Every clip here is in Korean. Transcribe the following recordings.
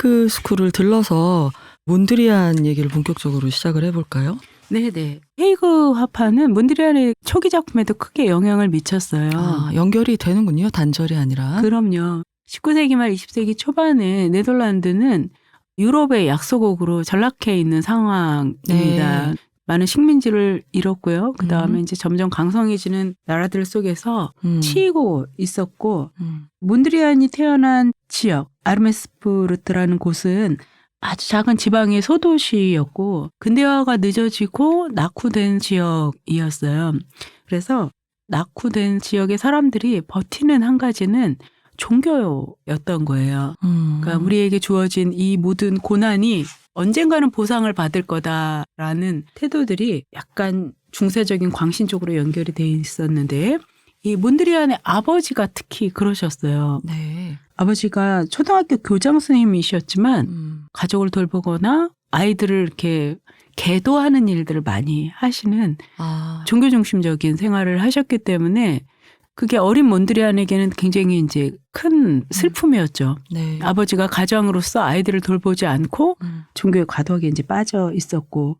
헤이그 스쿨을 들러서 몬드리안 얘기를 본격적으로 시작을 해볼까요? 네네. 헤이그 화파는 몬드리안의 초기 작품에도 크게 영향을 미쳤어요. 아, 연결이 되는군요. 단절이 아니라. 그럼요. 19세기 말 20세기 초반에 네덜란드는 유럽의 약소국으로 전락해 있는 상황입니다. 네. 많은 식민지를 잃었고요. 그 다음에 이제 점점 강성해지는 나라들 속에서 치이고 있었고, 몬드리안이 태어난 지역, 아르메스부르트라는 곳은 아주 작은 지방의 소도시였고, 근대화가 늦어지고 낙후된 지역이었어요. 그래서 낙후된 지역의 사람들이 버티는 한 가지는 종교였던 거예요. 그러니까 우리에게 주어진 이 모든 고난이 언젠가는 보상을 받을 거다라는 태도들이 약간 중세적인 광신 쪽으로 연결이 돼 있었는데, 이 몬드리안의 아버지가 특히 그러셨어요. 네. 아버지가 초등학교 교장 선생님이셨지만 가족을 돌보거나 아이들을 이렇게 계도하는 일들을 많이 하시는 종교 중심적인 생활을 하셨기 때문에 그게 어린 몬드리안에게는 굉장히 이제 큰 슬픔이었죠. 네. 아버지가 가장으로서 아이들을 돌보지 않고 종교의 과도하게 이제 빠져 있었고,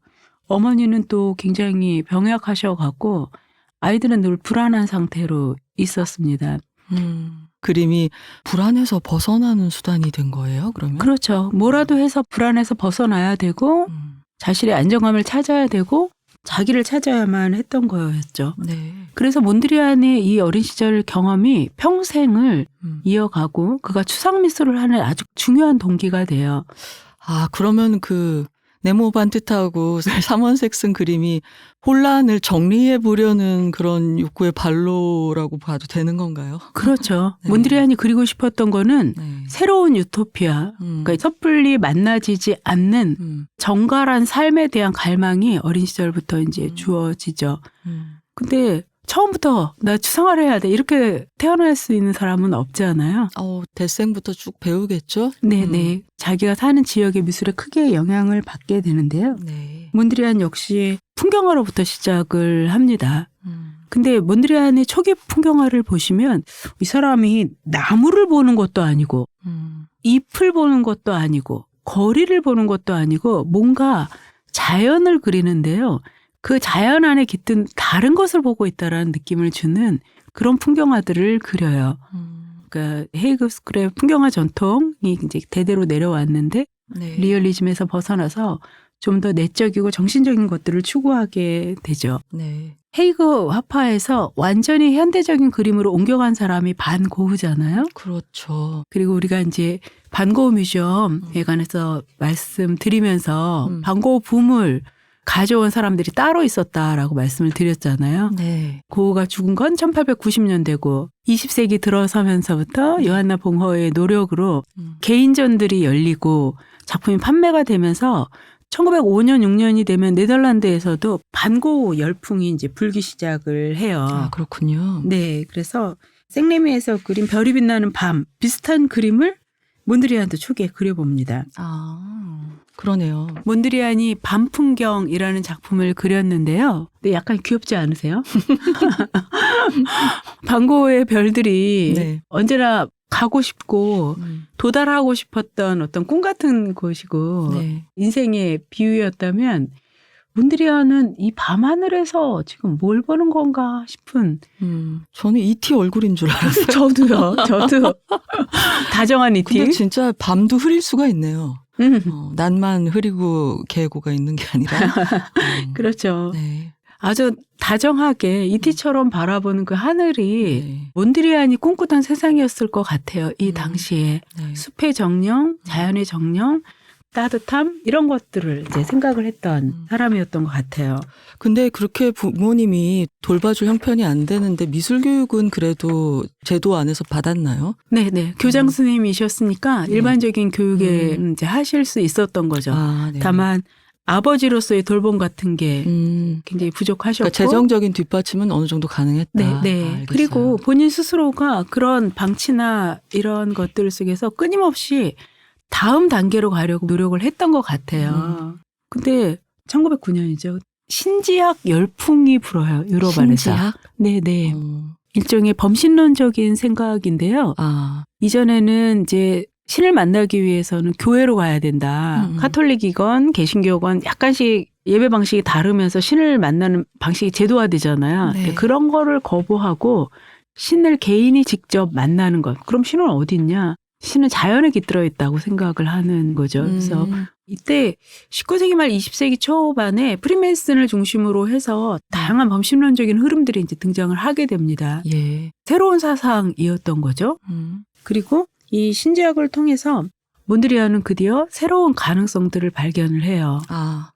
어머니는 또 굉장히 병약하셔갖고 아이들은 늘 불안한 상태로 있었습니다. 그림이 불안해서 벗어나는 수단이 된 거예요, 그러면? 그렇죠. 뭐라도 해서 불안해서 벗어나야 되고 자신의 안정감을 찾아야 되고 자기를 찾아야만 했던 거였죠. 네. 그래서 몬드리안의 이 어린 시절 경험이 평생을 이어가고 그가 추상 미술을 하는 아주 중요한 동기가 돼요. 아, 그러면 그 네모 반듯하고 삼원색 쓴 그림이 혼란을 정리해 보려는 그런 욕구의 발로라고 봐도 되는 건가요? 그렇죠. 네. 몬드리안이 그리고 싶었던 거는 네. 새로운 유토피아, 그러니까 섣불리 만나지지 않는 정갈한 삶에 대한 갈망이 어린 시절부터 이제 주어지죠. 근데 처음부터 나 추상화를 해야 돼 이렇게 태어날 수 있는 사람은 없잖아요. 대생부터 쭉 배우겠죠? 네네. 자기가 사는 지역의 미술에 크게 영향을 받게 되는데요. 네. 몬드리안 역시 풍경화로부터 시작을 합니다. 근데 몬드리안의 초기 풍경화를 보시면 이 사람이 나무를 보는 것도 아니고 잎을 보는 것도 아니고 거리를 보는 것도 아니고 뭔가 자연을 그리는데요. 그 자연 안에 깃든 다른 것을 보고 있다라는 느낌을 주는 그런 풍경화들을 그려요. 그러니까 헤이그 스쿨의 풍경화 전통이 이제 대대로 내려왔는데 네. 리얼리즘에서 벗어나서 좀 더 내적이고 정신적인 것들을 추구하게 되죠. 네. 헤이그 화파에서 완전히 현대적인 그림으로 옮겨간 사람이 반 고흐잖아요. 그렇죠. 그리고 우리가 이제 반 고흐 뮤지엄에 관해서 말씀드리면서 반 고흐 붐을 가져온 사람들이 따로 있었다라고 말씀을 드렸잖아요. 네. 고흐가 죽은 건 1890년대고 20세기 들어서면서부터 요한나 봉허의 노력으로 개인전들이 열리고 작품이 판매가 되면서 1905년 6년이 되면 네덜란드에서도 반고흐 열풍이 이제 불기 시작을 해요. 아, 그렇군요. 네, 그래서 생레미에서 그린 별이 빛나는 밤 비슷한 그림을 몬드리안도 초기에 그려봅니다. 아, 그러네요. 몬드리안이 밤풍경이라는 작품을 그렸는데요. 근데 약간 귀엽지 않으세요? 반고흐의 별들이 네. 언제나 가고 싶고 도달하고 싶었던 어떤 꿈 같은 곳이고 네. 인생의 비유였다면 몬드리안은 이 밤하늘에서 지금 뭘 보는 건가 싶은 저는 E.T. 얼굴인 줄 알았어요. 저도 다정한 근데 이티. 진짜 밤도 흐릴 수가 있네요. 낮만 흐리고 계고가 있는 게 아니라. 그렇죠. 네. 아주 다정하게 이티처럼 바라보는 그 하늘이 네. 몬드리안이 꿈꾸던 세상이었을 것 같아요. 이 당시에 네. 숲의 정령, 자연의 정령, 따뜻함 이런 것들을 이제 생각을 했던 사람이었던 것 같아요. 근데 그렇게 부모님이 돌봐줄 형편이 안 되는데 미술 교육은 그래도 제도 안에서 받았나요? 네네. 교장 선생님이셨으니까 일반적인 교육에 이제 하실 수 있었던 거죠. 아, 네. 다만 아버지로서의 돌봄 같은 게 굉장히 부족하셨고. 그러니까 재정적인 뒷받침은 어느 정도 가능했다. 네. 아, 알겠어요. 그리고 본인 스스로가 그런 방치나 이런 것들 속에서 끊임없이 다음 단계로 가려고 노력을 했던 것 같아요. 근데 1909년이죠. 신지학 열풍이 불어요. 유럽 안에서. 신지학? 네네. 일종의 범신론적인 생각인데요. 아. 이전에는 이제 신을 만나기 위해서는 교회로 가야 된다. 카톨릭이건 개신교건 약간씩 예배 방식이 다르면서 신을 만나는 방식이 제도화되잖아요. 네. 그런 거를 거부하고 신을 개인이 직접 만나는 것. 그럼 신은 어디 있냐? 신은 자연에 깃들어 있다고 생각을 하는 거죠. 그래서 이때 19세기 말 20세기 초반에 프리메이슨을 중심으로 해서 다양한 범신론적인 흐름들이 이제 등장을 하게 됩니다. 예. 새로운 사상이었던 거죠. 그리고 이 신제학을 통해서 몬드리안은 드디어 새로운 가능성들을 발견을 해요.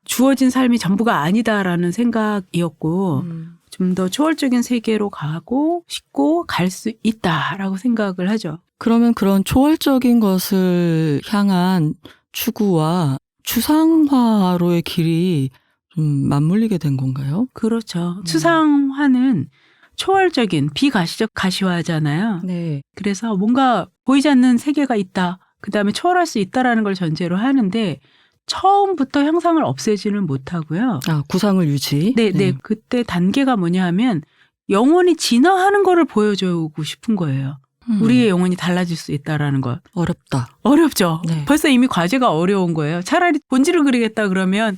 주어진 삶이 전부가 아니다라는 생각이었고 좀 더 초월적인 세계로 가고 싶고 갈 수 있다라고 생각을 하죠. 그러면 그런 초월적인 것을 향한 추구와 추상화로의 길이 좀 맞물리게 된 건가요? 그렇죠. 추상화는 초월적인 비가시적 가시화잖아요. 네. 그래서 뭔가 보이지 않는 세계가 있다. 그다음에 초월할 수 있다라는 걸 전제로 하는데 처음부터 형상을 없애지는 못하고요. 구상을 유지. 네. 그때 단계가 뭐냐 하면 영혼이 진화하는 거를 보여주고 싶은 거예요. 우리의 영혼이 달라질 수 있다라는 것. 어렵다. 어렵죠. 네. 벌써 이미 과제가 어려운 거예요. 차라리 본질을 그리겠다 그러면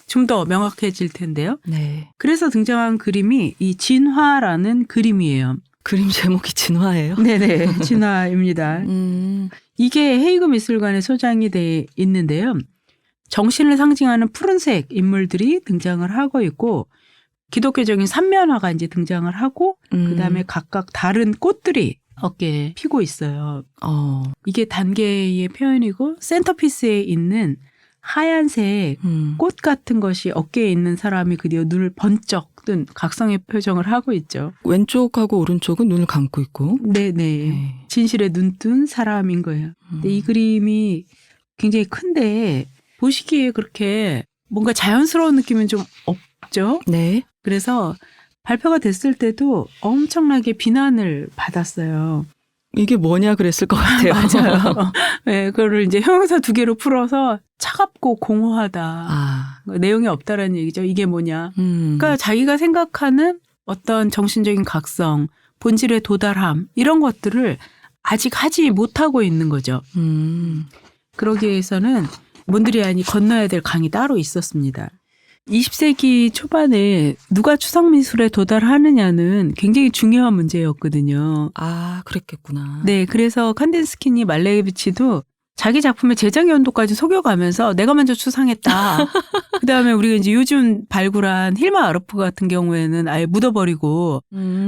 좀 더 명확해질 텐데요. 네. 그래서 등장한 그림이 이 진화라는 그림이에요. 그림 제목이 진화예요? 네네. 진화입니다. 이게 헤이그 미술관에 소장이 돼 있는데요. 정신을 상징하는 푸른색 인물들이 등장을 하고 있고 기독교적인 삼면화가 이제 등장을 하고 그다음에 각각 다른 꽃들이 어깨에 피고 있어요. 이게 단계의 표현이고 센터피스에 있는 하얀색 꽃 같은 것이 어깨에 있는 사람이 드디어 눈을 번쩍 뜬 각성의 표정을 하고 있죠. 왼쪽하고 오른쪽은 눈을 감고 있고. 네네. 진실에 눈뜬 사람인 거예요. 근데 이 그림이 굉장히 큰데 보시기에 그렇게 뭔가 자연스러운 느낌은 좀 없죠. 네. 그래서 발표가 됐을 때도 엄청나게 비난을 받았어요. 이게 뭐냐 그랬을 것 같아요. 맞아요. 네, 그거를 이제 형용사 2개로 풀어서 차갑고 공허하다. 내용이 없다라는 얘기죠. 이게 뭐냐. 그러니까 자기가 생각하는 어떤 정신적인 각성, 본질의 도달함 이런 것들을 아직 하지 못하고 있는 거죠. 그러기 위해서는 몬드리안이 건너야 될 강이 따로 있었습니다. 20세기 초반에 누가 추상미술에 도달하느냐는 굉장히 중요한 문제였거든요. 그랬겠구나. 네, 그래서 칸딘스키니 말레비치도 자기 작품의 제작 연도까지 속여가면서 내가 먼저 추상했다. 그다음에 우리가 이제 요즘 발굴한 힐마 아르프 같은 경우에는 아예 묻어버리고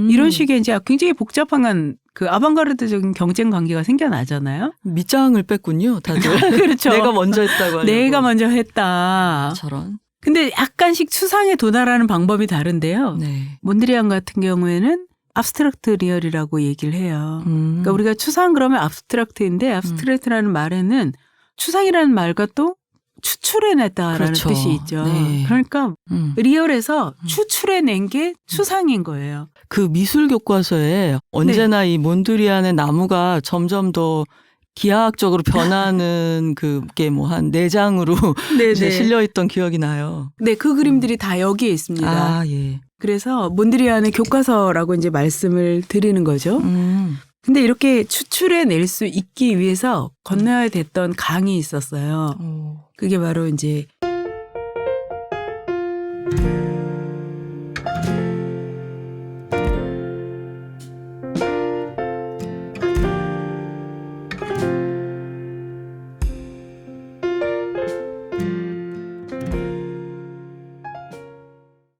이런 식의 이제 굉장히 복잡한 그 아방가르드적인 경쟁 관계가 생겨나잖아요. 밑장을 뺐군요, 다들. 그렇죠. 내가 먼저 했다고 하려고. 내가 먼저 했다. 저런. 근데 약간씩 추상에 도달하는 방법이 다른데요. 네. 몬드리안 같은 경우에는 abstract 리얼이라고 얘기를 해요. 그러니까 우리가 추상 그러면 abstract인데 abstract라는 말에는 추상이라는 말과 또 추출해냈다라는 그렇죠. 뜻이 있죠. 네. 그러니까 리얼에서 추출해낸 게 추상인 거예요. 그 미술 교과서에 언제나 이 몬드리안의 나무가 점점 더 기하학적으로 변하는 그게 뭐 한 4장으로 이제 실려있던 기억이 나요. 네, 그 그림들이 다 여기에 있습니다. 예. 그래서 몬드리안의 교과서라고 이제 말씀을 드리는 거죠. 근데 이렇게 추출해낼 수 있기 위해서 건너야 됐던 강이 있었어요. 그게 바로 이제